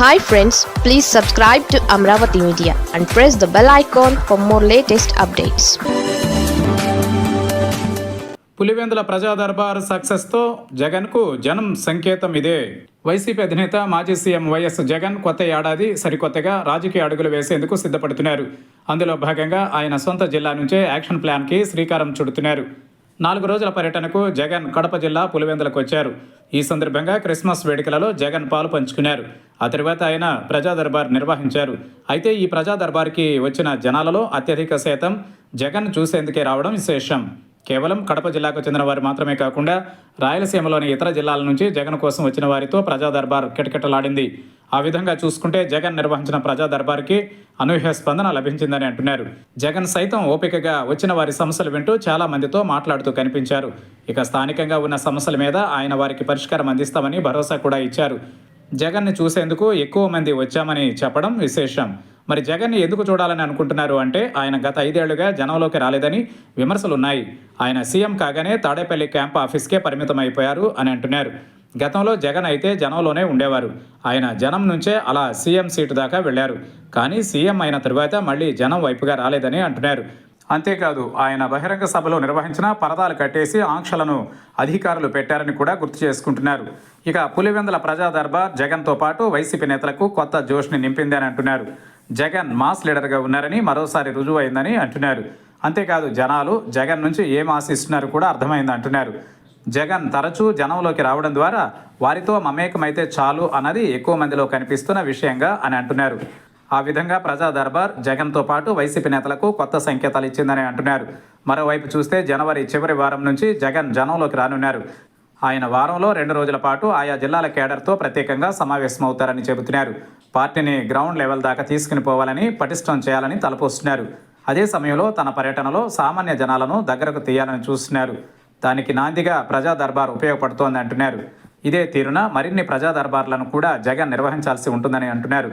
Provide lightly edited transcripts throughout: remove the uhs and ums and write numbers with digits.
Hi friends, please subscribe to Amravati Media and press the bell icon for more latest updates. Pulivendula ప్రజా దర్బార్ సక్సెస్తో జగన్కు జనం సంకేతం ఇదే. YCP అధినేత మాజీ సీఎం వైఎస్ జగన్ కొత్త ఏడాది సరికొత్తగా రాజకీయ అడుగులు వేసేందుకు సిద్ధపడుతున్నారు. అందులో భాగంగా ఆయన సొంత జిల్లా నుంచే యాక్షన్ ప్లాన్కి శ్రీకారం చుడుతున్నారు. 4 రోజుల పర్యటనకు జగన్ కడప జిల్లా పులివెందులకు వచ్చారు. ఈ సందర్భంగా క్రిస్మస్ వేడుకలలో జగన్ పాలు పంచుకున్నారు. ఆ తర్వాత ఆయన ప్రజా దర్బార్ నిర్వహించారు. అయితే ఈ ప్రజా దర్బార్కి వచ్చిన జనాలలో అత్యధిక శాతం జగన్ చూసేందుకే రావడం విశేషం. కేవలం కడప జిల్లాకు చెందిన వారు మాత్రమే కాకుండా రాయలసీమలోని ఇతర జిల్లాల నుంచి జగన్ కోసం వచ్చిన వారితో ప్రజా దర్బార్ కిటకిటలాడింది. ఆ విధంగా చూసుకుంటే జగన్ నిర్వహించిన ప్రజా దర్బార్కి అనూహ్య స్పందన లభించిందని అంటున్నారు. జగన్ సైతం ఓపికగా వచ్చిన వారి సమస్యలు వింటూ చాలా మందితో మాట్లాడుతూ కనిపించారు. ఇక స్థానికంగా ఉన్న సమస్యల మీద ఆయన వారికి పరిష్కారం అందిస్తామని భరోసా కూడా ఇచ్చారు. జగన్ని చూసేందుకు ఎక్కువ మంది వచ్చామని చెప్పడం విశేషం. మరి జగన్ని ఎందుకు చూడాలని అనుకుంటున్నారు అంటే ఆయన గత 5 ఏళ్లుగా జనంలోకి రాలేదని విమర్శలున్నాయి. ఆయన సీఎం కాగానే తాడేపల్లి క్యాంప్ ఆఫీస్కే పరిమితం అయిపోయారు అని అంటున్నారు. గతంలో జగన్ అయితే జనంలోనే ఉండేవారు. ఆయన జనం నుంచే అలా సీఎం సీటు దాకా వెళ్లారు. కానీ సీఎం అయిన తరువాత మళ్ళీ జనం వైపుగా రాలేదని అంటున్నారు. అంతేకాదు ఆయన బహిరంగ సభలో నిర్వహించిన పరదాలు కట్టేసి ఆంక్షలను అధికారులు పెట్టారని కూడా గుర్తు చేసుకుంటున్నారు. ఇక పులివెందుల ప్రజా దర్బార్ జగన్తో పాటు వైసీపీ నేతలకు కొత్త జోష్ని నింపిందని అంటున్నారు. జగన్ మాస్ లీడర్గా ఉన్నారని మరోసారి రుజువైందని అంటున్నారు. అంతేకాదు జనాలు జగన్ నుంచి ఏం ఆశిస్తున్నారు కూడా అర్థమైంది అంటున్నారు. జగన్ తరచూ జనంలోకి రావడం ద్వారా వారితో మమేకమైతే చాలు అన్నది ఎక్కువ మందిలో కనిపిస్తున్న విషయంగా అని అంటున్నారు. ఆ విధంగా ప్రజా దర్బార్ జగన్తో పాటు వైసీపీ నేతలకు కొత్త సంకేతాలు ఇచ్చిందని అంటున్నారు. మరోవైపు చూస్తే జనవరి చివరి వారం నుంచి జగన్ జనంలోకి రానున్నారు. ఆయన వారంలో 2 రోజుల పాటు ఆయా జిల్లాల కేడర్తో ప్రత్యేకంగా సమావేశమవుతారని చెబుతున్నారు. పార్టీని గ్రౌండ్ లెవెల్ దాకా తీసుకుని పోవాలని, పటిష్టం చేయాలని తలపోస్తున్నారు. అదే సమయంలో తన పర్యటనలో సామాన్య జనాలను దగ్గరకు తీయాలని చూస్తున్నారు. దానికి నాందిగా ప్రజా దర్బార్ ఉపయోగపడుతోంది అంటున్నారు. ఇదే తీరున మరిన్ని ప్రజా దర్బార్లను కూడా జగన్ నిర్వహించాల్సి ఉంటుందని అంటున్నారు.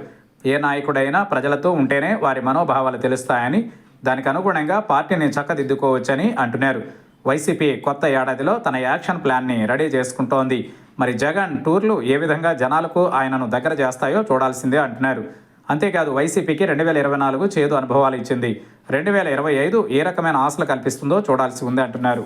ఏ నాయకుడైనా ప్రజలతో ఉంటేనే వారి మనోభావాలు తెలుస్తాయని, దానికి అనుగుణంగా పార్టీని చక్కదిద్దుకోవచ్చని అంటున్నారు. వైసీపీ కొత్త ఏడాదిలో తన యాక్షన్ ప్లాన్ని రెడీ చేసుకుంటోంది. మరి జగన్ టూర్లు ఏ విధంగా జనాలకు ఆయనను దగ్గర చేస్తాయో చూడాల్సిందే అంటున్నారు. అంతేకాదు వైసీపీకి 2024 చేదు అనుభవాలు ఇచ్చింది. 2025 ఏ రకమైన ఆశలు కల్పిస్తుందో చూడాల్సి ఉంది అంటున్నారు.